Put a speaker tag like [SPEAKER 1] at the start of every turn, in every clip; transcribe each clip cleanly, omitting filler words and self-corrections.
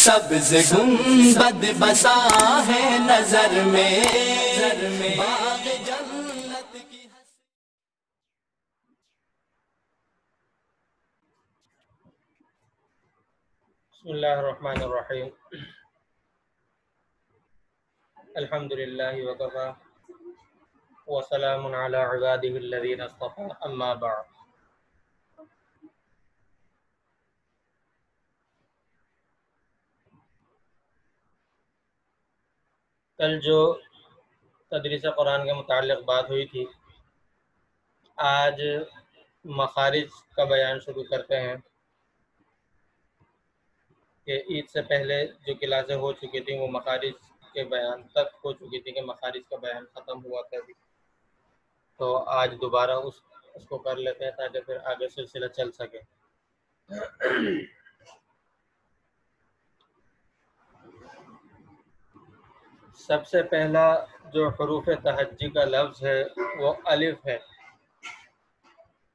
[SPEAKER 1] سبز گنبد بسا ہے نظر میں، باغ جنت کی
[SPEAKER 2] بسم اللہ الرحمن الرحیم الحمد للہ وکفی وسلام علی عبادہ الذین اصطفی اما بعد۔ کل جو تدریس قرآن کے متعلق بات ہوئی تھی، آج مخارج کا بیان شروع کرتے ہیں کہ عید سے پہلے جو کلاسیں ہو چکی تھیں وہ مخارج کے بیان تک ہو چکی تھی کہ مخارج کا بیان ختم ہوا تھا ابھی، تو آج دوبارہ اس کو کر لیتے ہیں تاکہ پھر آگے سلسلہ چل سکے۔ سب سے پہلا جو حروف تہجی کا لفظ ہے وہ الف ہے۔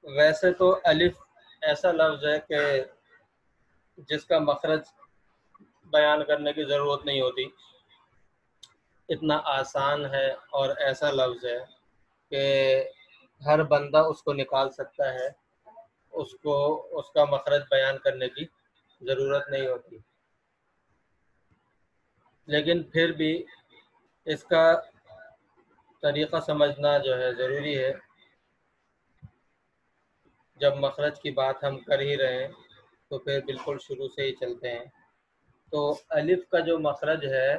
[SPEAKER 2] ویسے تو الف ایسا لفظ ہے کہ جس کا مخرج بیان کرنے کی ضرورت نہیں ہوتی، اتنا آسان ہے اور ایسا لفظ ہے کہ ہر بندہ اس کو نکال سکتا ہے، اس کا مخرج بیان کرنے کی ضرورت نہیں ہوتی، لیکن پھر بھی اس کا طریقہ سمجھنا جو ہے ضروری ہے۔ جب مخرج کی بات ہم کر ہی رہے ہیں تو پھر بالکل شروع سے ہی چلتے ہیں۔ تو الف کا جو مخرج ہے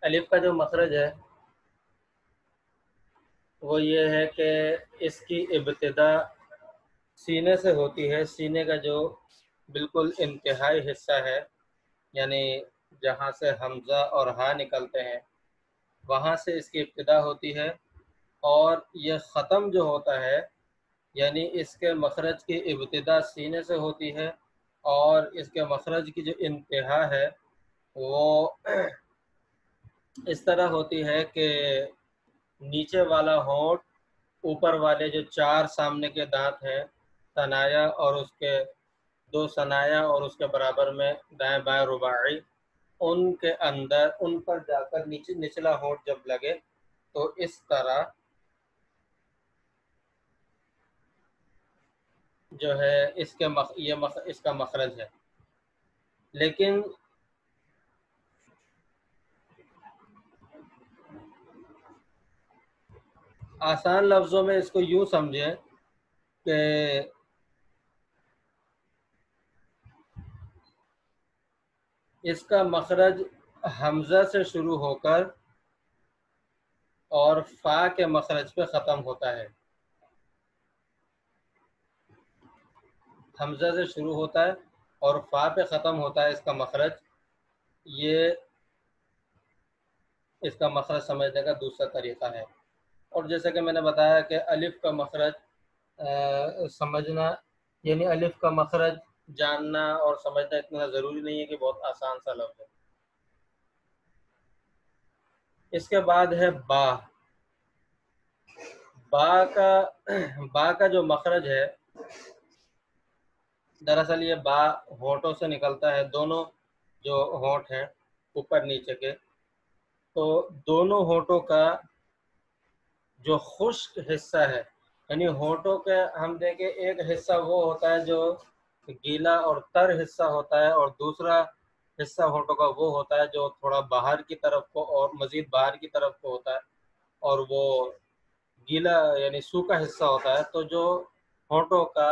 [SPEAKER 2] الف کا جو مخرج ہے وہ یہ ہے کہ اس کی ابتدا سینے سے ہوتی ہے۔ سینے کا جو بالکل انتہائی حصہ ہے، یعنی جہاں سے حمزہ اور ہا نکلتے ہیں وہاں سے اس کی ابتدا ہوتی ہے، اور یہ ختم جو ہوتا ہے یعنی اس کے مخرج کی ابتدا سینے سے ہوتی ہے، اور اس کے مخرج کی جو انتہا ہے وہ اس طرح ہوتی ہے کہ نیچے والا ہونٹ اوپر والے جو چار سامنے کے دانت ہیں، ثنایا اور اس کے دو ثنایا اور اس کے برابر میں دائیں بائیں رباعی، ان کے اندر ان پر جا کر نچلا ہونٹ جب لگے تو اس طرح جو ہے اس کا مخرج ہے۔ لیکن آسان لفظوں میں اس کو یوں سمجھیں کہ اس کا مخرج حمزہ سے شروع ہو کر اور فا کے مخرج پہ ختم ہوتا ہے۔ حمزہ سے شروع ہوتا ہے اور فا پہ ختم ہوتا ہے اس کا مخرج۔ یہ اس کا مخرج سمجھنے کا دوسرا طریقہ ہے۔ اور جیسا کہ میں نے بتایا کہ الف کا مخرج سمجھنا یعنی الف کا مخرج جاننا اور سمجھنا اتنا ضروری نہیں ہے کہ بہت آسان سا لفظ ہے۔ اس کے بعد ہے با۔ با کا جو مخرج ہے، دراصل یہ با ہونٹوں سے نکلتا ہے، دونوں جو ہونٹ ہیں اوپر نیچے کے، تو دونوں ہونٹوں کا جو خشک حصہ ہے، یعنی ہونٹوں کے ہم دیکھیں ایک حصہ وہ ہوتا ہے جو گیلا اور تر حصہ ہوتا ہے، اور دوسرا حصہ ہونٹوں کا وہ ہوتا ہے جو تھوڑا باہر کی طرف کو اور مزید باہر کی طرف کو ہوتا ہے، اور وہ گیلا یعنی سوکھا حصہ ہوتا ہے۔ تو جو ہونٹوں کا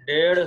[SPEAKER 2] 1.5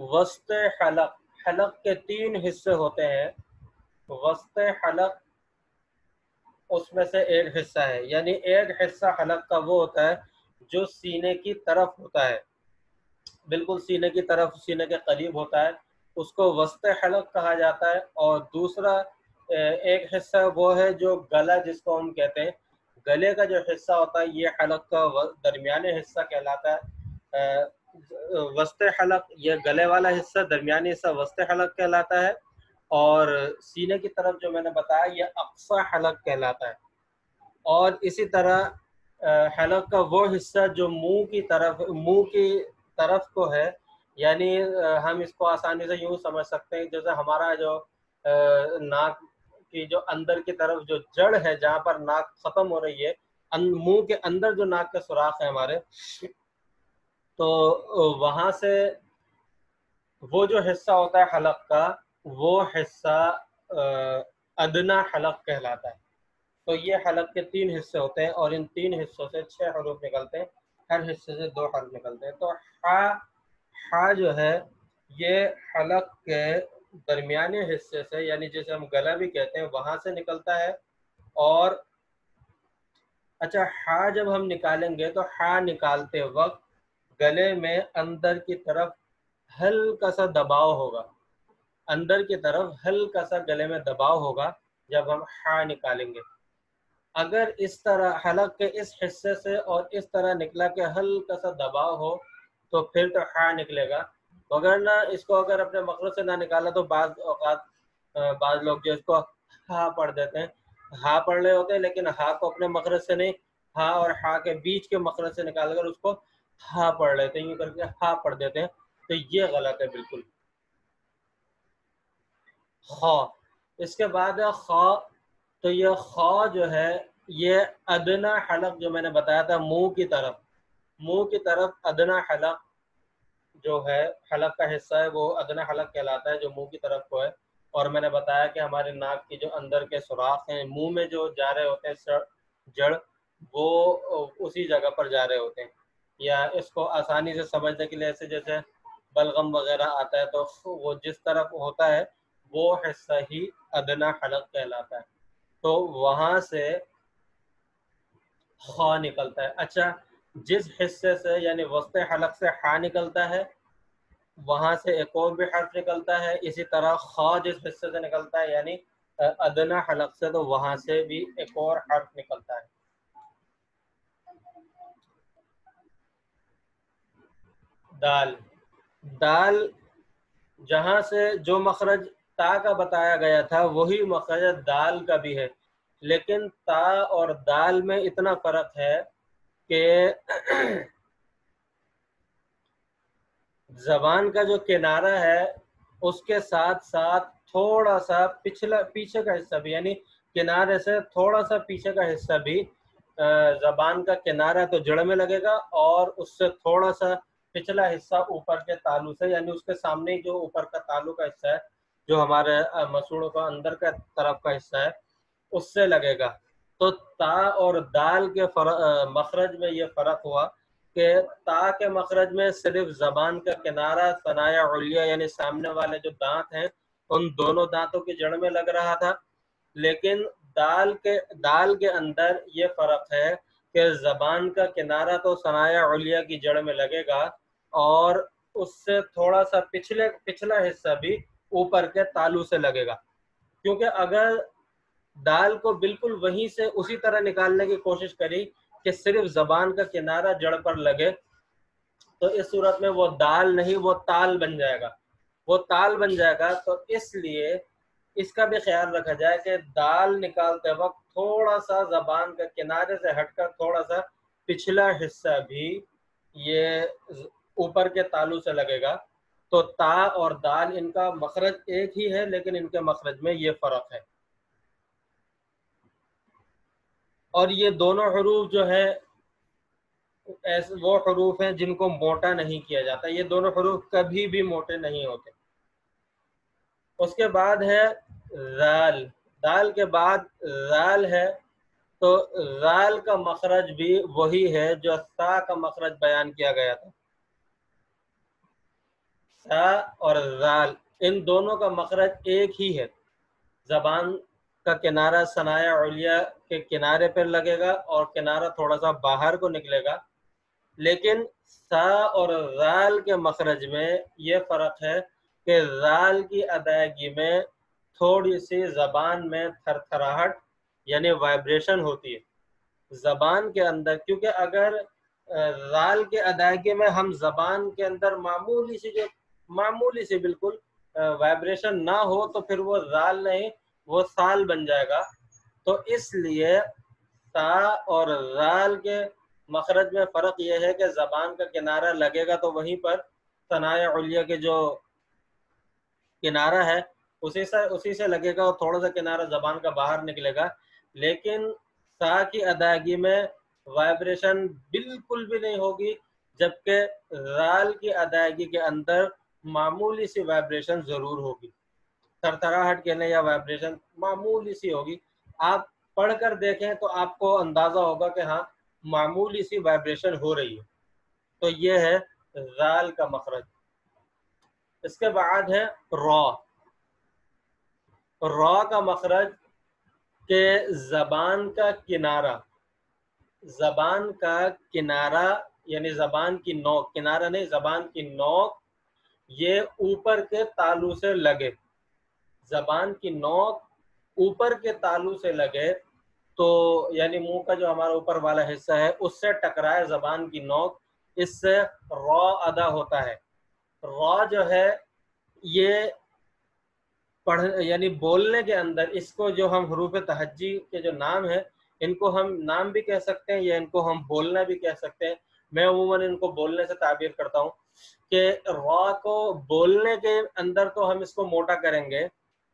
[SPEAKER 2] وسط حلق، حلق کے 3 حصے ہوتے ہیں، وسط حلق اس میں سے ایک حصہ ہے، یعنی ایک حصہ حلق کا وہ ہوتا ہے جو سینے کی طرف ہوتا ہے، بالکل سینے کی طرف، سینے کے قریب ہوتا ہے، اس کو وسط حلق کہا جاتا ہے۔ اور دوسرا ایک حصہ وہ ہے جو گلا جس کو ہم کہتے ہیں، گلے کا جو حصہ ہوتا ہے یہ حلق کا درمیانی حصہ کہلاتا ہے۔ وسط حلق یہ گلے والا حصہ، درمیانی حصہ وسط حلق کہلاتا ہے، اور سینے کی طرف جو میں نے بتایا یہ اقصی حلق کہلاتا ہے۔ اور اسی طرح حلق کا وہ حصہ جو منہ کی طرف کو ہے، یعنی ہم اس کو آسانی سے یوں سمجھ سکتے ہیں جیسے ہمارا جو ناک کی جو اندر کی طرف جو جڑ ہے جہاں پر ناک ختم ہو رہی ہے، منہ کے اندر جو ناک کے سوراخ ہے ہمارے، تو وہاں سے وہ جو حصہ ہوتا ہے حلق کا، وہ حصہ ادنا حلق کہلاتا ہے۔ تو یہ حلق کے 3 حصے ہوتے ہیں، اور ان 3 حصوں سے 6 حروف نکلتے ہیں، ہر حصے سے 2 حرف نکلتے ہیں۔ تو ہا جو ہے یہ حلق کے درمیانی حصے سے، یعنی جسے ہم گلا بھی کہتے ہیں، وہاں سے نکلتا ہے۔ اور اچھا، ہا جب ہم نکالیں گے تو ہا نکالتے وقت گلے میں اندر کی طرف ہلکا سا دباؤ ہوگا، اندر کی طرف ہلکا سا گلے میں دباؤ ہوگا جب ہم ہا نکالیں گے۔ اگر اس طرح حلق کے اس حصے سے اور اس طرح نکلا کہ ہلکا سا دباؤ ہو تو پھر تو ہا نکلے گا، مگر نہ اس کو اگر اپنے مخرج سے نہ نکالا تو بعض اوقات بعض لوگ جو اس کو ہا پڑھ دیتے ہیں، ہا پڑھ رہے ہوتے ہیں لیکن ہا کو اپنے مخرج سے نہیں، ہا اور ہا کے بیچ کے مخرج سے نکال کر اس کو ہا پڑھ لیتے ہیں، یوں کر کے ہا پڑھ دیتے ہیں، تو یہ غلط ہے بالکل۔ خا، اس کے بعد ہے خا، تو یہ خا جو ہے یہ ادنا حلق جو میں نے بتایا تھا منہ کی طرف ادنا حلق جو ہے حلق کا حصہ ہے وہ ادنا حلق کہلاتا ہے جو منہ کی طرف کو ہے۔ اور میں نے بتایا کہ ہمارے ناک کی جو اندر کے سوراخ ہیں، منہ میں جو جا رہے ہوتے ہیں جڑ، وہ اسی جگہ پر جا رہے ہوتے ہیں، یا اس کو آسانی سے سمجھنے کے لیے ایسے جیسے بلغم وغیرہ آتا ہے تو وہ جس طرف ہوتا ہے وہ حصہ ہی ادنا حلق کہلاتا ہے، تو وہاں سے خا نکلتا ہے۔ اچھا، جس حصے سے یعنی وسط حلق سے ہا نکلتا ہے وہاں سے ایک اور بھی حرف نکلتا ہے، اسی طرح خا جس حصے سے نکلتا ہے یعنی ادنا حلق سے، تو وہاں سے بھی ایک اور حرف نکلتا ہے۔ دال، دال جہاں سے جو مخرج تا کا بتایا گیا تھا وہی مخرج دال کا بھی ہے، لیکن تا اور دال میں اتنا فرق ہے کہ زبان کا جو کنارہ ہے اس کے ساتھ ساتھ تھوڑا سا پیچھے کا حصہ بھی، یعنی کنارے سے تھوڑا سا پیچھے کا حصہ بھی زبان کا کنارہ تو جڑ میں لگے گا، اور اس سے تھوڑا سا پچھلا حصہ اوپر کے تالو سے، یعنی اس کے سامنے جو اوپر کا تالو کا حصہ ہے جو ہمارے مسوڑوں کا اندر کا طرف کا حصہ ہے اس سے لگے گا۔ تو تا اور دال کے مخرج میں یہ فرق ہوا کہ تا کے مخرج میں صرف زبان کا کنارہ ثنایا علیا یعنی سامنے والے جو دانت ہیں ان دونوں دانتوں کی جڑ میں لگ رہا تھا، لیکن دال کے اندر یہ فرق ہے کہ زبان کا کنارہ تو ثنایا علیا کی جڑ میں لگے گا، اور اس سے تھوڑا سا پچھلا حصہ بھی اوپر کے تالو سے لگے گا، کیونکہ اگر دال کو بالکل وہیں سے اسی طرح نکالنے کی کوشش کری کہ صرف زبان کا کنارہ جڑ پر لگے تو اس صورت میں وہ دال نہیں، وہ تال بن جائے گا، تو اس لیے اس کا بھی خیال رکھا جائے کہ دال نکالتے وقت تھوڑا سا زبان کا کنارے سے ہٹ کر تھوڑا سا پچھلا حصہ بھی یہ اوپر کے تالو سے لگے گا۔ تو تا اور دال ان کا مخرج ایک ہی ہے لیکن ان کے مخرج میں یہ فرق ہے، اور یہ دونوں حروف جو ہے وہ حروف ہیں جن کو موٹا نہیں کیا جاتا، یہ دونوں حروف کبھی بھی موٹے نہیں ہوتے۔ اس کے بعد ہے ذال، دال کے بعد ذال ہے، تو ذال کا مخرج بھی وہی ہے جو تا کا مخرج بیان کیا گیا تھا۔ سا اور ذال ان دونوں کا مخرج ایک ہی ہے. زبان کا کنارہ ثنایا علیہ کے کنارے پر لگے گا اور کنارہ تھوڑا سا باہر کو نکلے گا، لیکن سا اور ذال کے مخرج میں یہ فرق ہے کہ ذال کی ادائیگی میں تھوڑی سی زبان میں تھر تھراہٹ یعنی وائبریشن ہوتی ہے زبان کے اندر، کیونکہ اگر ذال کے ادائیگی میں ہم زبان کے اندر معمولی سی بالکل وائبریشن نہ ہو تو پھر وہ ذال نہیں، وہ سال بن جائے گا. تو اس لیے سا اور ذال کے مخرج میں فرق یہ ہے کہ زبان کا کنارہ لگے گا تو وہیں پر ثنایا علیہ کے جو کنارہ ہے اسی سے لگے گا اور تھوڑا سا کنارہ زبان کا باہر نکلے گا، لیکن سا کی ادائیگی میں وائبریشن بالکل بھی نہیں ہوگی، جبکہ ذال کی ادائیگی کے اندر معمولی سی وائبریشن ضرور ہوگی، تھرتھراہٹ کہنے یا وائبریشن معمولی سی ہوگی. آپ پڑھ کر دیکھیں تو آپ کو اندازہ ہوگا کہ ہاں معمولی سی وائبریشن ہو رہی ہے. تو یہ ہے ذال کا مخرج. اس کے بعد ہے را. را کا مخرج کہ زبان کا کنارہ یعنی زبان کی نوک، کنارہ نہیں زبان کی نوک یہ اوپر کے تالو سے لگے، زبان کی نوک اوپر کے تالو سے لگے تو یعنی منہ کا جو ہمارا اوپر والا حصہ ہے اس سے ٹکرائے زبان کی نوک، اس سے را ادا ہوتا ہے. را جو ہے یہ یعنی بولنے کے اندر اس کو جو ہم حروف تہجی کے جو نام ہیں ان کو ہم نام بھی کہہ سکتے ہیں یا ان کو ہم بولنا بھی کہہ سکتے ہیں. میں عموماً ان کو بولنے سے تعبیر کرتا ہوں کہ را کو بولنے کے اندر تو ہم اس کو موٹا کریں گے،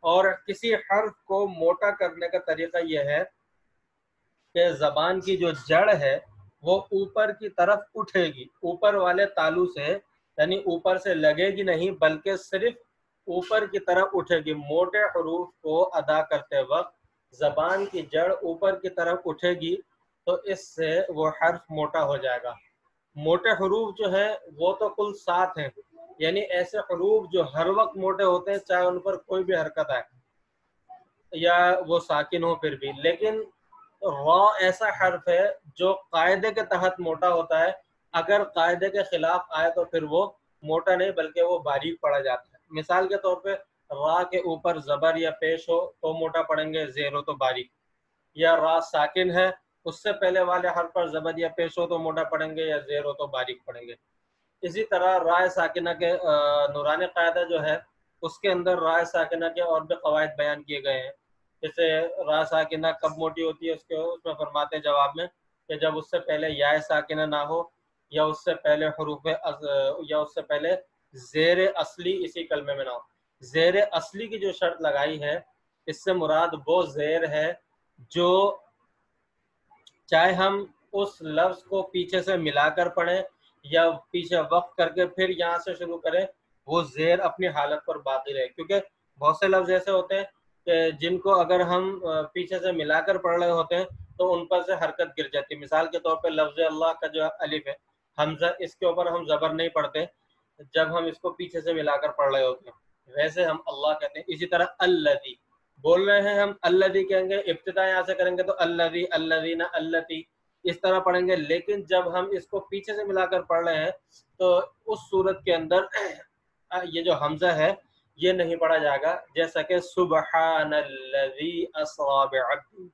[SPEAKER 2] اور کسی حرف کو موٹا کرنے کا طریقہ یہ ہے کہ زبان کی جو جڑ ہے وہ اوپر کی طرف اٹھے گی، اوپر والے تالو سے یعنی اوپر سے لگے گی نہیں بلکہ صرف اوپر کی طرف اٹھے گی. موٹے حروف کو ادا کرتے وقت زبان کی جڑ اوپر کی طرف اٹھے گی تو اس سے وہ حرف موٹا ہو جائے گا. موٹے حروف جو ہیں وہ تو کل 7 ہیں، یعنی ایسے حروف جو ہر وقت موٹے ہوتے ہیں چاہے ان پر کوئی بھی حرکت آئے یا وہ ساکن ہو پھر بھی، لیکن را ایسا حرف ہے جو قاعدے کے تحت موٹا ہوتا ہے، اگر قاعدے کے خلاف آئے تو پھر وہ موٹا نہیں بلکہ وہ باریک پڑا جاتا ہے. مثال کے طور پہ را کے اوپر زبر یا پیش ہو تو موٹا پڑیں گے، زیر ہو تو باریک، یا را ساکن ہے اس سے پہلے والے حرف پر زبر یا پیش ہو تو موٹا پڑیں گے یا زیر ہو تو باریک پڑیں گے. اسی طرح رائے ساکنہ کے نورانی قاعدہ جو ہے اس کے اندر رائے ساکنہ کے اور بھی قواعد بیان کیے گئے ہیں. جیسے را ساکنہ کب موٹی ہوتی ہے اس میں فرماتے ہیں جواب میں کہ جب اس سے پہلے یا ساکنہ نہ ہو یا اس سے پہلے یا اس سے پہلے زیر اصلی اسی کلمے میں نہ ہو. زیر اصلی کی جو شرط لگائی ہے اس سے مراد وہ زیر ہے جو چاہے ہم اس لفظ کو پیچھے سے ملا کر پڑھیں یا پیچھے وقف کر کے پھر یہاں سے شروع کریں وہ زیر اپنی حالت پر باقی رہے، کیونکہ بہت سے لفظ ایسے ہوتے ہیں کہ جن کو اگر ہم پیچھے سے ملا کر پڑھ رہے ہوتے ہیں تو ان پر سے حرکت گر جاتی ہے. مثال کے طور پہ لفظ اللہ کا جو الف ہے حمزہ، اس کے اوپر ہم زبر نہیں پڑھتے جب ہم اس کو پیچھے سے ملا کر پڑھ رہے ہوتے ہیں، ویسے ہم اللہ کہتے ہیں. اسی طرح الذی بول رہے ہیں ہم الذی کہیں گے، ابتدا یہاں سے کریں گے تو الذی الذین اللتی اس طرح پڑھیں گے، لیکن جب ہم اس کو پیچھے سے ملا کر پڑھ رہے ہیں تو اس صورت کے اندر یہ جو حمزہ ہے یہ نہیں پڑھا جائے گا. جیسا کہ سبحان الذی اسری بعبدہ،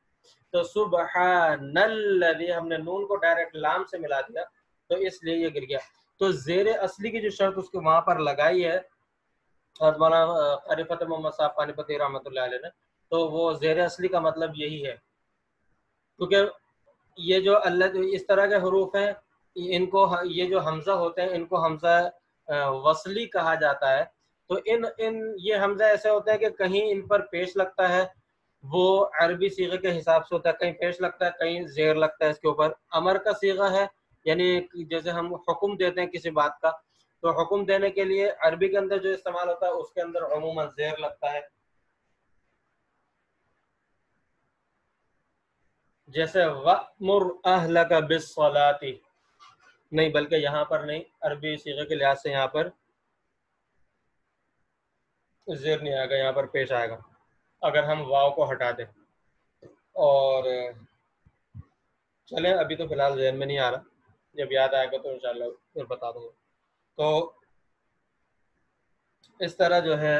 [SPEAKER 2] تو سبحان الذی ہم نے نون کو ڈائریکٹ لام سے ملا دیا تو اس لیے یہ گر گیا. تو زیر اصلی کی جو شرط اس کو وہاں پر لگائی ہے حضرت مولانا قاری فتح محمد صاحب پانی پتی رحمۃ اللہ علیہ نے، تو وہ زیر اصلی کا مطلب یہی ہے، کیونکہ یہ جو اللہ اس طرح کے حروف ہیں ان کو یہ جو حمزہ ہوتے ہیں ان کو حمزہ وصلی کہا جاتا ہے. تو یہ حمزہ ایسے ہوتے ہیں کہ کہیں ان پر پیش لگتا ہے وہ عربی صیغے کے حساب سے ہوتا ہے، کہیں پیش لگتا ہے کہیں زیر لگتا ہے اس کے اوپر. امر کا صیغہ ہے یعنی جیسے ہم حکم دیتے ہیں کسی بات کا تو حکم دینے کے لیے عربی کے اندر جو استعمال ہوتا ہے اس کے اندر عموماً زیر لگتا ہے. جیسے وَأْمُرْ أَهْلَكَ بِالصَّلَاةِ نہیں، بلکہ یہاں پر نہیں، عربی صیغے کے لحاظ سے یہاں پر زیر نہیں آئے گا، یہاں پر پیش آئے گا اگر ہم واو کو ہٹا دیں. اور چلیں ابھی تو فی الحال ذہن میں نہیں آ رہا، جب یاد آئے گا تو انشاءاللہ پھر بتا دوں گا. تو اس طرح جو ہے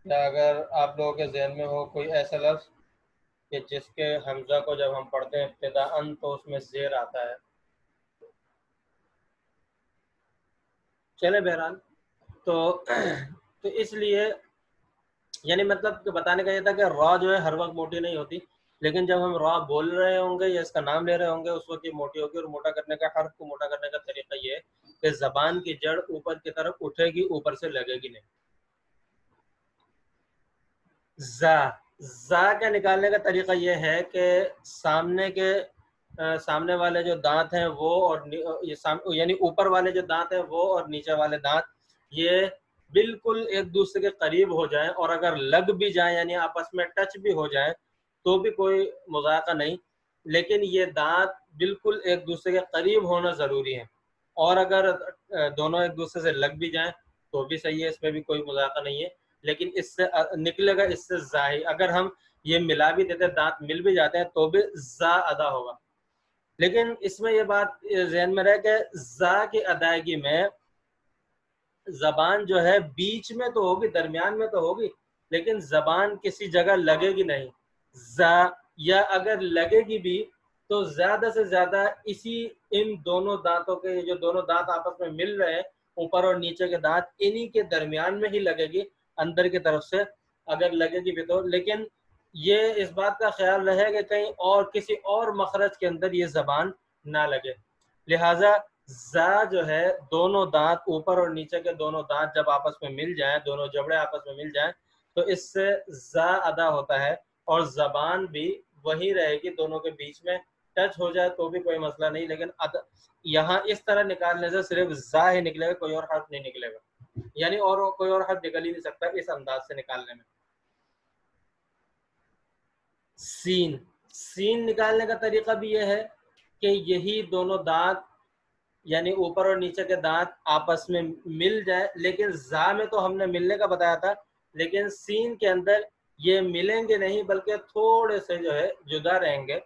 [SPEAKER 2] کہ اگر آپ لوگوں کے ذہن میں ہو کوئی ایسا لفظ کہ جس کے حمزہ کو جب ہم پڑھتے ہیں ابتداءً تو اس میں زیر آتا ہے. چلے بہرحال تو اس لیے یعنی مطلب کہ بتانے کا یہ تھا کہ را جو ہے ہر وقت موٹی نہیں ہوتی، لیکن جب ہم را بول رہے ہوں گے یا اس کا نام لے رہے ہوں گے اس وقت یہ موٹی ہوگی. اور موٹا کرنے کا، حرف کو موٹا کرنے کا طریقہ یہ ہے کہ زبان کی جڑ اوپر کی طرف اٹھے گی، اوپر سے لگے گی نہیں. زا کے نکالنے کا طریقہ یہ ہے کہ سامنے والے جو دانت ہیں وہ اور یعنی اوپر والے جو دانت ہیں وہ اور نیچے والے دانت یہ بالکل ایک دوسرے کے قریب ہو جائیں، اور اگر لگ بھی جائیں یعنی آپس میں ٹچ بھی ہو جائیں تو بھی کوئی مذاقہ نہیں، لیکن یہ دانت بالکل ایک دوسرے کے قریب ہونا ضروری ہے. اور اگر دونوں ایک دوسرے سے لگ بھی جائیں تو بھی صحیح ہے، اس میں بھی کوئی مذاقہ نہیں ہے. لیکن اس سے نکلے گا اس سے ظاہر، اگر ہم یہ ملا بھی دیتے دانت مل بھی جاتے ہیں تو بھی زا ادا ہوگا. لیکن اس میں یہ بات ذہن میں رہے کہ زا کی ادائیگی میں زبان جو ہے بیچ میں تو ہوگی، درمیان میں تو ہوگی، لیکن زبان کسی جگہ لگے گی نہیں. زا یا اگر لگے گی بھی تو زیادہ سے زیادہ ان دونوں دانتوں کے، جو دونوں دانت آپس میں مل رہے ہیں اوپر اور نیچے کے دانت، انہی کے درمیان میں ہی لگے گی اندر کی طرف سے اگر لگے گی بھی تو. لیکن یہ اس بات کا خیال رہے کہ کہیں اور کسی اور مخرج کے اندر یہ زبان نہ لگے. لہٰذا زا جو ہے دونوں دانت اوپر اور نیچے کے دونوں دانت جب آپس میں مل جائیں، دونوں جبڑے آپس میں مل جائیں تو اس سے زا ادا ہوتا ہے، اور زبان بھی وہی رہے گی، دونوں کے بیچ میں ٹچ ہو جائے تو بھی کوئی مسئلہ نہیں. لیکن یہاں اس طرح نکالنے سے صرف زا ہی نکلے گا، کوئی اور حرف نہیں نکلے گا، یعنی اور کوئی اور حرف نکل ہی نہیں سکتا اس انداز سے نکالنے میں. سین نکالنے کا طریقہ بھی یہ ہے کہ یہی دونوں دانت یعنی اوپر اور نیچے کے دانت آپس میں مل جائے. لیکن زا میں تو ہم نے ملنے کا بتایا تھا، لیکن سین کے اندر یہ ملیں گے نہیں بلکہ تھوڑے سے جو ہے جدا رہیں گے.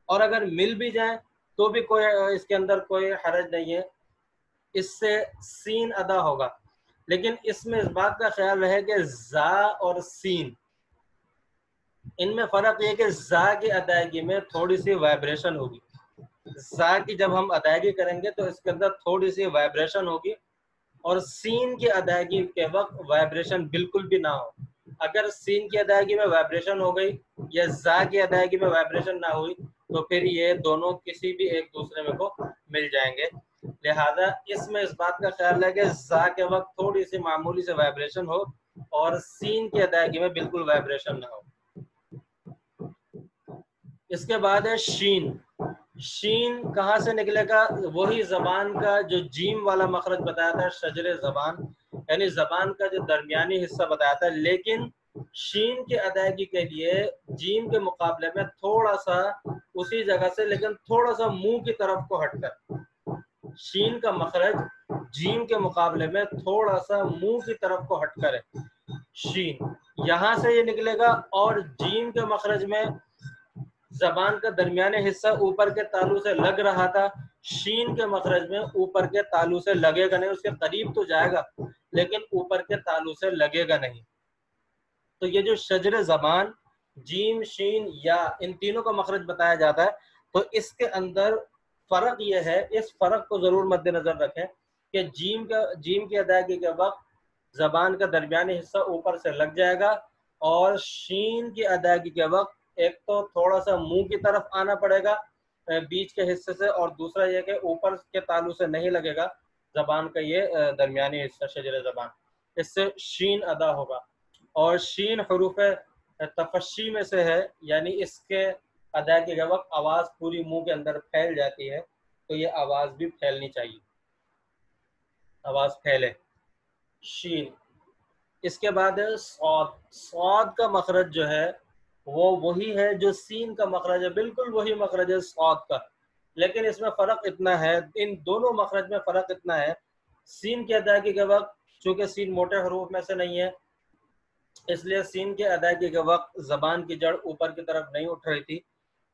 [SPEAKER 2] اور اگر مل بھی جائیں تو بھی کوئی اس کے اندر کوئی حرج نہیں ہے، اس سے سین ادا ہوگا. لیکن اس میں اس بات کا خیال رہے کہ زا اور سین ان میں فرق یہ کہ زا کی ادائیگی میں تھوڑی سی وائبریشن ہوگی. زا کی جب ہم ادائیگی کریں گے تو اس کے اندر تھوڑی سی وائبریشن ہوگی، اور سین کی ادائیگی کے وقت وائبریشن بالکل بھی نہ ہو. اگر سین کی ادائیگی میں وائبریشن ہو گئی یا زا کی ادائیگی میں وائبریشن نہ ہوئی تو پھر یہ دونوں کسی بھی ایک دوسرے میں کو مل جائیں گے. لہذا اس میں اس بات کا خیال ہے کہ زا کے وقت تھوڑی سی معمولی سے وائبریشن ہو اور سین کی ادائیگی میں بالکل وائبریشن نہ ہو. اس کے بعد ہے شین. شین کہاں سے نکلے گا؟ وہی زبان کا جو جیم والا مخرج بتایا تھا، شجر زبان، یعنی زبان کا جو درمیانی حصہ بتایا تھا. لیکن شین کی ادائیگی کے لیے جیم کے مقابلے میں تھوڑا سا اسی جگہ سے لیکن تھوڑا سا منہ کی طرف کو ہٹ کر، شین کا مخرج جیم کے مقابلے میں تھوڑا سا منہ کی طرف کو ہٹ کر ہے. شین یہاں سے یہ نکلے گا، اور جیم کے مخرج میں زبان کا درمیانی حصہ اوپر کے تالو سے لگ رہا تھا، شین کے مخرج میں اوپر کے تالو سے لگے گا نہیں، اس کے قریب تو جائے گا لیکن اوپر کے تالو سے لگے گا نہیں. تو یہ جو شجر زبان جیم شین یا ان تینوں کا مخرج بتایا جاتا ہے، تو اس کے اندر فرق یہ ہے، اس فرق کو ضرور مد نظر رکھیں کہ جیم کی ادائیگی کے وقت زبان کا درمیانی حصہ اوپر سے لگ جائے گا، اور شین کی ادائیگی کے وقت ایک تو تھوڑا سا منہ کی طرف آنا پڑے گا بیچ کے حصے سے، اور دوسرا یہ کہ اوپر کے تالو سے نہیں لگے گا زبان کا یہ درمیانی حصہ شجر زبان. اس سے شین ادا ہوگا. اور شین حروف تفشی میں سے ہے، یعنی اس کے ادائیگی کے وقت آواز پوری منہ کے اندر پھیل جاتی ہے، تو یہ آواز بھی پھیلنی چاہیے، آواز پھیلے. شین. اس کے بعد صاد. صاد کا مخرج جو ہے وہ وہی ہے جو سین کا مخرج ہے، بالکل وہی مخرج ہے صاد کا. لیکن اس میں فرق اتنا ہے، ان دونوں مخرج میں فرق اتنا ہے، سین کی ادائیگی کے وقت چونکہ سین موٹے حروف میں سے نہیں ہے، اس لیے سین کے ادائیگی کے وقت زبان کی جڑ اوپر کی طرف نہیں اٹھ رہی تھی،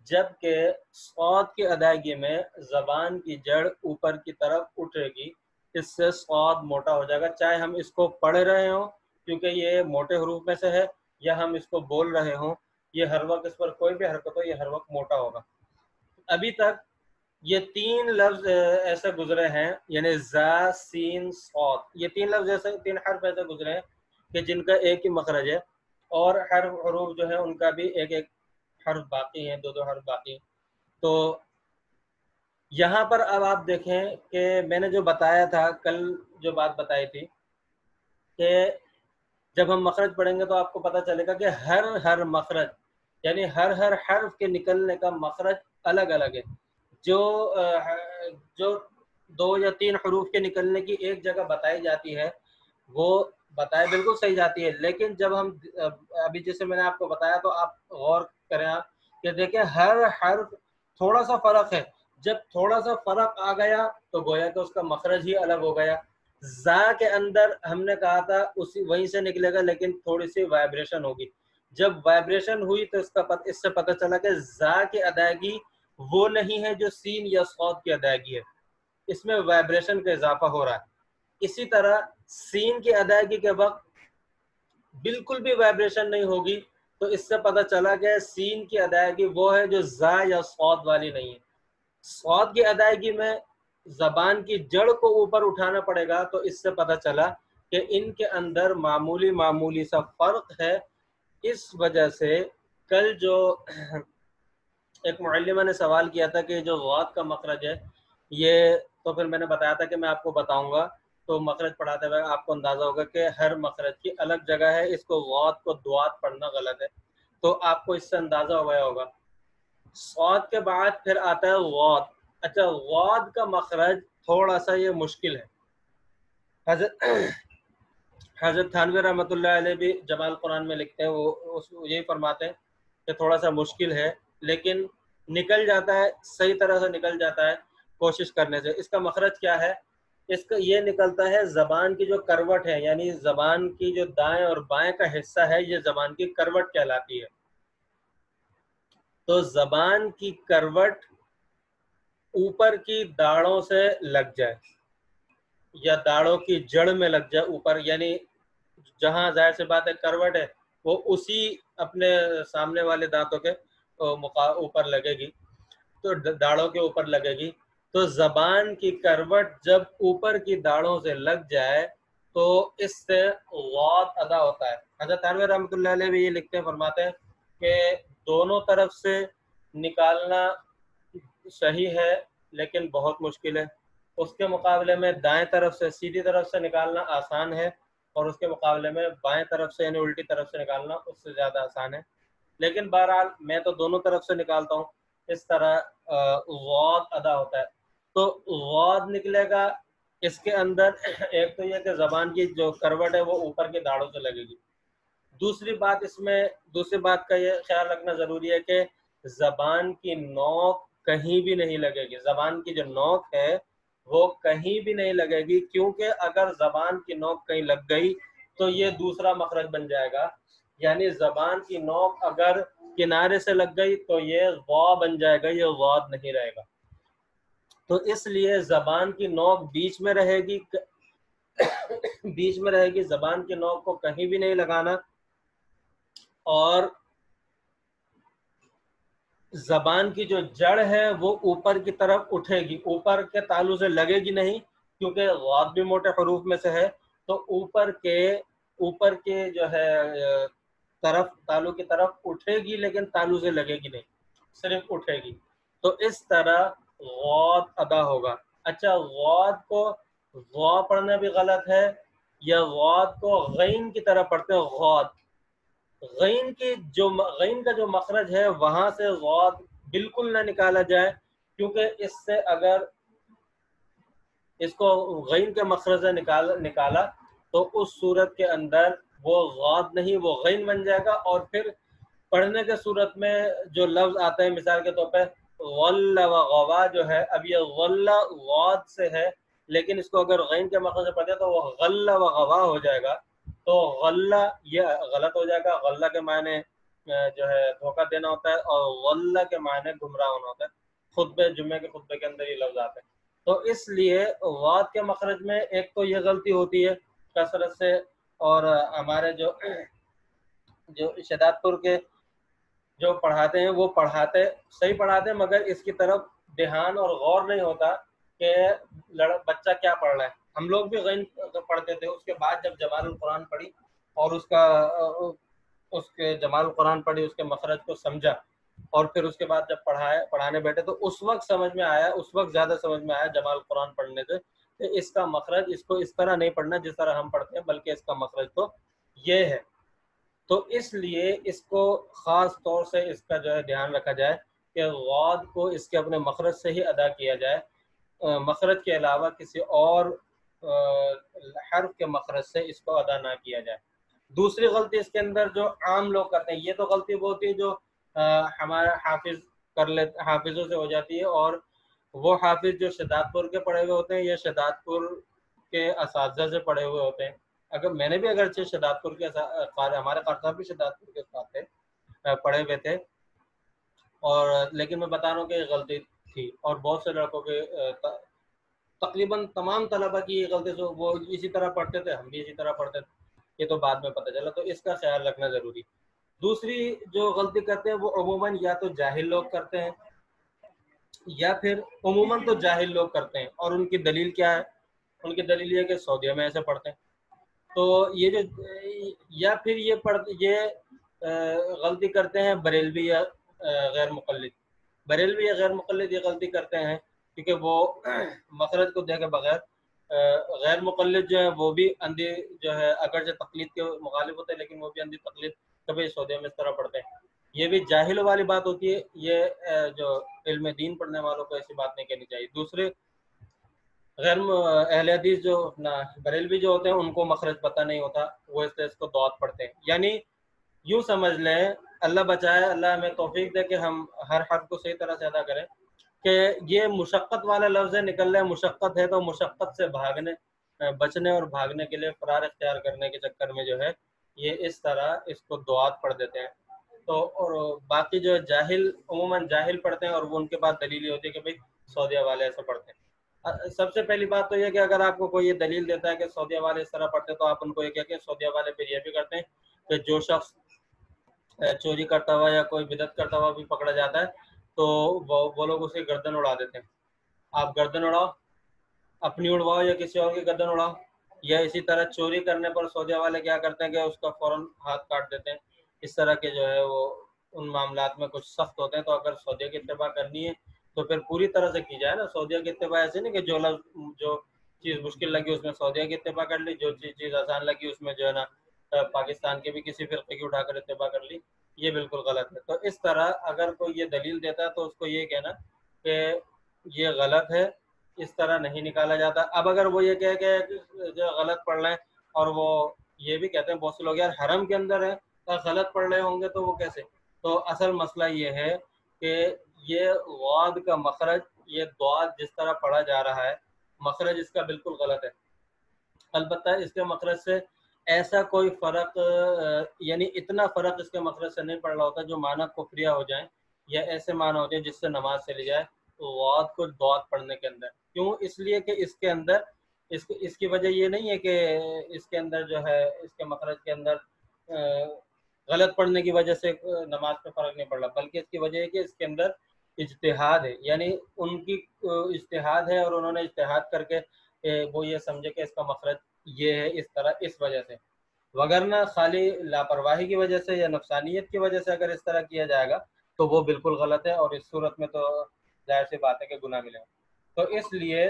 [SPEAKER 2] جبکہ صاد کی ادائیگی میں زبان کی جڑ اوپر کی طرف اٹھے گی، اس سے صاد موٹا ہو جائے گا، چاہے ہم اس کو پڑھ رہے ہوں کیونکہ یہ موٹے حروف میں سے ہے، یا ہم اس کو بول رہے ہوں، یہ ہر وقت اس پر کوئی بھی حرکت ہو یہ ہر وقت موٹا ہوگا۔ ابھی تک یہ 3 لفظ ایسے گزرے ہیں، یعنی زا سین صاد، یہ 3 لفظ ایسے، 3 حرف ایسے گزرے ہیں کہ جن کا ایک ہی مخرج ہے، اور حروف جو ہے ان کا بھی ایک ایک حرف باقی ہیں، 2 حرف باقی ہیں۔ تو یہاں پر اب آپ دیکھیں کہ میں نے جو بتایا تھا کل، جو بات بتائی تھی کہ جب ہم مخرج پڑھیں گے تو آپ کو پتہ چلے گا کہ ہر مخرج، یعنی ہر حرف کے نکلنے کا مخرج الگ الگ ہے۔ جو 2 یا 3 حروف کے نکلنے کی ایک جگہ بتائی جاتی ہے وہ بتائے بالکل صحیح جاتی ہے، لیکن جب ہم ابھی جیسے میں نے آپ کو بتایا تو آپ غور کریں آپ کہ دیکھیں ہر حرف تھوڑا سا فرق ہے، جب تھوڑا سا فرق آ گیا تو گویا کہ اس کا مخرج ہی الگ ہو گیا۔ زا کے اندر ہم نے کہا تھا وہیں سے نکلے گا لیکن تھوڑی سی وائبریشن ہوگی، جب وائبریشن ہوئی تو اس سے پتہ چلا کہ زا کی ادائیگی وہ نہیں ہے جو سین یا صاد کی ادائیگی ہے، اس میں وائبریشن کا اضافہ ہو رہا ہے۔ اسی طرح سین کی ادائیگی کے وقت بالکل بھی وائبریشن نہیں ہوگی، تو اس سے پتہ چلا کہ سین کی ادائیگی وہ ہے جو زا یا صاد والی نہیں ہے۔ صاد کی ادائیگی میں زبان کی جڑ کو اوپر اٹھانا پڑے گا، تو اس سے پتہ چلا کہ ان کے اندر معمولی سا فرق ہے۔ اس وجہ سے کل جو ایک معلمہ نے سوال کیا تھا کہ جو غاد کا مخرج ہے یہ، تو پھر میں نے بتایا تھا کہ میں آپ کو بتاؤں گا، تو مخرج پڑھاتے ہوئے آپ کو اندازہ ہوگا کہ ہر مخرج کی الگ جگہ ہے، اس کو غاد کو دوات پڑھنا غلط ہے، تو آپ کو اس سے اندازہ ہو گیا ہوگا۔ صاد کے بعد پھر آتا ہے غاد۔ اچھا، غاد کا مخرج تھوڑا سا یہ مشکل ہے، حضرت تھانوی رحمۃ اللہ علیہ بھی جمال قرآن میں لکھتے ہیں، وہ یہی فرماتے ہیں کہ تھوڑا سا مشکل ہے لیکن نکل جاتا ہے، صحیح طرح سے نکل جاتا ہے کوشش کرنے سے۔ اس کا مخرج کیا ہے؟ اس کا یہ نکلتا ہے زبان کی جو کروٹ ہے، یعنی زبان کی جو دائیں اور بائیں کا حصہ ہے یہ زبان کی کروٹ کہلاتی ہے۔ تو زبان کی کروٹ اوپر کی داڑوں سے لگ جائے یا داڑوں کی جڑ میں لگ جائے اوپر، یعنی جہاں ظاہر سے بات ہے کروٹ ہے وہ اسی اپنے سامنے والے دانتوں کے اوپر لگے گی، تو داڑوں کے اوپر لگے گی، تو زبان کی کروٹ جب اوپر کی داڑوں سے لگ جائے تو اس سے غاد ادا ہوتا ہے۔ حضرت تھانوی رحمۃ اللہ علیہ بھی یہ لکھتے ہیں، فرماتے ہیں کہ دونوں طرف سے نکالنا صحیح ہے لیکن بہت مشکل ہے، اس کے مقابلے میں دائیں طرف سے سیدھی طرف سے نکالنا آسان ہے، اور اس کے مقابلے میں بائیں طرف سے یعنی الٹی طرف سے نکالنا اس سے زیادہ آسان ہے۔ لیکن بہرحال میں تو دونوں طرف سے نکالتا ہوں، اس طرح غاد ادا ہوتا ہے۔ تو غاد نکلے گا، اس کے اندر ایک تو یہ کہ زبان کی جو کروٹ ہے وہ اوپر کے داڑوں سے لگے گی۔ دوسری بات کا یہ خیال رکھنا ضروری ہے کہ زبان کی نوک کہیں بھی نہیں لگے گی، زبان کی جو نوک ہے وہ کہیں بھی نہیں لگے گی، کیونکہ اگر زبان کی نوک کہیں لگ گئی تو یہ دوسرا مخرج بن جائے گا، یعنی زبان کی نوک اگر کنارے سے لگ گئی تو یہ غا بن جائے گا، یہ غاد نہیں رہے گا۔ تو اس لیے زبان کی نوک بیچ میں رہے گی، زبان کی نوک کو کہیں بھی نہیں لگانا، اور زبان کی جو جڑ ہے وہ اوپر کی طرف اٹھے گی، اوپر کے تالو سے لگے گی نہیں، کیونکہ غاد بھی موٹے حروف میں سے ہے، تو اوپر کے جو ہے طرف تالو کی طرف اٹھے گی لیکن تالو سے لگے گی نہیں، صرف اٹھے گی، تو اس طرح غاد ادا ہوگا۔ اچھا، غاد کو غا پڑھنا بھی غلط ہے، یا غاد کو غین کی طرح پڑھتے ہیں، غاد غین کا جو مخرج ہے وہاں سے غاد بالکل نہ نکالا جائے، کیونکہ اس سے اگر اس کو غین کے مخرج سے نکالا تو اس صورت کے اندر وہ غاد نہیں، وہ غین بن جائے گا، اور پھر پڑھنے کے صورت میں جو لفظ آتا ہے مثال کے طور پہ غل و غوا جو ہے، اب یہ غلہ غاد سے ہے لیکن اس کو اگر غین کے مخرج سے پڑھتے ہیں تو وہ غلہ و غوا ہو جائے گا. تو غلہ یہ غلط ہو جائے گا. غلہ کے معنی جو ہے دھوکہ دینا ہوتا ہے، اور غلہ کے معنی گمراہ ہونا ہوتا ہے. خطبے جمعے کے خطبے کے اندر یہ لفظ آتے ہیں. تو اس لیے غاد کے مخرج میں ایک تو یہ غلطی ہوتی ہے کثرت سے، اور ہمارے جو شداد پور کے جو پڑھاتے ہیں وہ صحیح پڑھاتے ہیں، مگر اس کی طرف دھیان اور غور نہیں ہوتا کہ بچہ کیا پڑھ رہا ہے. ہم لوگ بھی غین پڑھتے تھے، اس کے بعد جب جمال القرآن پڑھی اور اس کے جمال القرآن پڑھی، اس کے مخرج کو سمجھا، اور پھر اس کے بعد جب پڑھانے بیٹھے تو اس وقت سمجھ میں آیا، اس وقت زیادہ سمجھ میں آیا جمال القرآن پڑھنے سے کہ اس کا مخرج اس کو اس طرح نہیں پڑھنا جس طرح ہم پڑھتے ہیں، بلکہ اس کا مخرج تو یہ ہے. تو اس لیے اس کو خاص طور سے اس کا جو ہے دھیان رکھا جائے کہ غاد کو اس کے اپنے مخرج سے ہی ادا کیا جائے، مخرج کے علاوہ کسی اور حرف کے مخرج سے اس کو ادا نہ کیا جائے. دوسری غلطی اس کے اندر جو عام لوگ کرتے ہیں، یہ تو غلطی وہ ہوتی ہے جو ہمارا حافظوں سے ہو جاتی ہے، اور وہ حافظ جو شداد پور کے پڑھے ہوئے ہوتے ہیں یا شداد پور کے اساتذہ سے پڑھے ہوئے ہوتے ہیں. اگر میں نے بھی اگرچہ شداد پور کے ہمارے قاری صاحب بھی شداد پور کے ساتھ تھے، پڑھے ہوئے تھے، اور لیکن میں بتا رہا ہوں کہ یہ غلطی تھی، اور بہت سے لڑکوں کے تقریباً تمام طلبہ کی یہ غلطی، وہ اسی طرح پڑھتے تھے، ہم بھی اسی طرح پڑھتے تھے، یہ تو بعد میں پتہ چلا. تو اس کا خیال رکھنا ضروری. دوسری جو غلطی کرتے ہیں وہ عموماً یا تو جاہل لوگ کرتے ہیں، یا پھر عموماً تو جاہل لوگ کرتے ہیں، اور ان کی دلیل کیا ہے؟ ان کی دلیل یہ ہے کہ سعودیہ میں ایسے پڑھتے ہیں. تو یہ جو یا پھر یہ غلطی کرتے ہیں بریلوی یا غیر مقلد. بریلوی یا غیر مقلد یہ غلطی کرتے ہیں کیونکہ وہ مخرج کو دیکھے بغیر، غیر مقلد جو ہے وہ بھی اندھی جو ہے اگرچہ تقلید کے مخالف ہوتے ہیں لیکن وہ بھی اندھی تقلید کبھی سعودیہ میں اس طرح پڑھتے ہیں. یہ بھی جاہل والی بات ہوتی ہے. یہ جو علم دین پڑھنے والوں کو ایسی بات نہیں کہنی چاہیے. دوسرے غیر اہل حدیث جو اپنا بریلوی جو ہوتے ہیں ان کو مخرج پتہ نہیں ہوتا، وہ اس کو دعات پڑھتے ہیں. یعنی یوں سمجھ لیں، اللہ بچائے، اللہ ہمیں توفیق دے کہ ہم ہر حرف کو صحیح طرح سے ادا کریں، کہ یہ مشقت والا لفظ نکل رہا ہے. مشقت ہے تو مشقت سے بچنے اور بھاگنے کے لیے فرار اختیار کرنے کے چکر میں جو ہے یہ اس طرح اس کو دعات پڑھ دیتے ہیں. تو اور باقی جو جاہل عموماً جاہل پڑھتے ہیں، اور وہ ان کے پاس دلیل ہوتی ہے کہ بھئی سعودیہ والے ایسے پڑھتے ہیں. سب سے پہلی بات تو یہ کہ اگر آپ کو کوئی یہ دلیل دیتا ہے کہ سعودیہ والے اس طرح پڑھتے ہیں تو آپ ان کو یہ کہہ کہ سعودیہ والے پھر یہ بھی کرتے ہیں کہ جو شخص چوری کرتا ہوا یا کوئی بدعت کرتا ہوا بھی پکڑا جاتا ہے تو وہ لوگ اسے گردن اڑا دیتے ہیں. آپ گردن اڑاؤ، اپنی اڑواؤ یا کسی اور کی گردن اڑاؤ. یا اسی طرح چوری کرنے پر سعودیہ والے کیا کرتے ہیں کہ اس کا فوراً ہاتھ کاٹ دیتے ہیں. اس طرح کے جو ہے وہ ان معاملات میں کچھ سخت ہوتے ہیں. تو اگر سعودیہ کی اتباع کرنی ہے تو پھر پوری طرح سے کی جائے نا. سعودیہ کی اتباع ایسے نہیں کہ جو چیز مشکل لگی اس میں سعودیہ کی اتباع کر لی، جو چیز آسان لگی اس میں جو ہے نا پاکستان کے بھی کسی فرقے کی اٹھا کر اتباع کر لی. یہ بالکل غلط ہے. تو اس طرح اگر کوئی یہ دلیل دیتا ہے تو اس کو یہ کہنا کہ یہ غلط ہے، اس طرح نہیں نکالا جاتا. اب اگر وہ یہ کہے کہ جو غلط پڑھ رہے ہیں، اور وہ یہ بھی کہتے ہیں بہت سے لوگ یار حرم کے اندر ہے غلط پڑھ رہے ہوں گے تو وہ کیسے؟ تو اصل مسئلہ یہ ہے کہ یہ غاد کا مخرج، یہ دعات جس طرح پڑھا جا رہا ہے مخرج اس کا بالکل غلط ہے. البتہ اس کے مخرج سے ایسا کوئی فرق، یعنی اتنا فرق اس کے مخرج سے نہیں پڑ رہا ہوتا جو معنی کفریہ ہو جائیں یا ایسے معنی ہوتے ہیں جس سے نماز چلی جائے غاد کو دعات پڑھنے کے اندر. کیوں؟ اس لیے کہ اس کے اندر اس کی وجہ یہ نہیں ہے کہ اس کے اندر جو ہے اس کے مخرج کے اندر غلط پڑھنے کی وجہ سے نماز پہ فرق نہیں پڑ رہا، بلکہ اس کی وجہ ہے کہ اس کے اندر اجتہاد ہے. یعنی ان کی اجتہاد ہے اور انہوں نے اجتہاد کر کے وہ یہ سمجھے کہ اس کا مخرج یہ ہے اس طرح، اس وجہ سے. وگرنہ خالی لاپرواہی کی وجہ سے یا نفسانیت کی وجہ سے اگر اس طرح کیا جائے گا تو وہ بالکل غلط ہے، اور اس صورت میں تو ظاہر سی بات ہے کہ گناہ ملے گا. تو اس لیے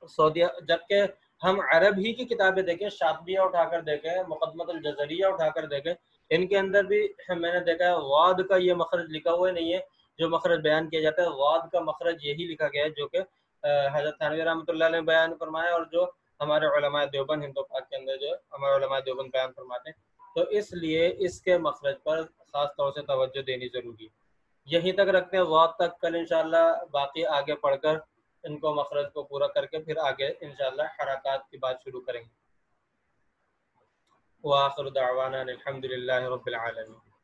[SPEAKER 2] سعودیہ، جبکہ ہم عرب ہی کی کتابیں دیکھیں، شاطبیہ اٹھا کر دیکھیں، مقدمۃ الجزریہ اٹھا کر دیکھیں، ان کے اندر بھی میں نے دیکھا ہے غاد کا یہ مخرج لکھا ہوا نہیں ہے جو مخرج بیان کیا جاتا ہے. غاد کا مخرج یہی لکھا گیا ہے جو کہ حضرت تھانوی رحمۃ اللہ علیہ بیان فرمایا، اور جو ہمارے علماء دیوبند ہند و پاک کے اندر جو ہمارے علماء دیوبند بیان فرماتے ہیں. تو اس لیے اس کے مخرج پر خاص طور سے توجہ دینی ضروری ہے. یہیں تک رکھتے ہیں غاد تک. کل انشاءاللہ باقی آگے پڑھ کر ان کو مخرج کو پورا کر کے پھر آگے انشاءاللہ حرکات کی بات شروع کریں گے. وآخر دعوانا الحمد للہ رب العالمین.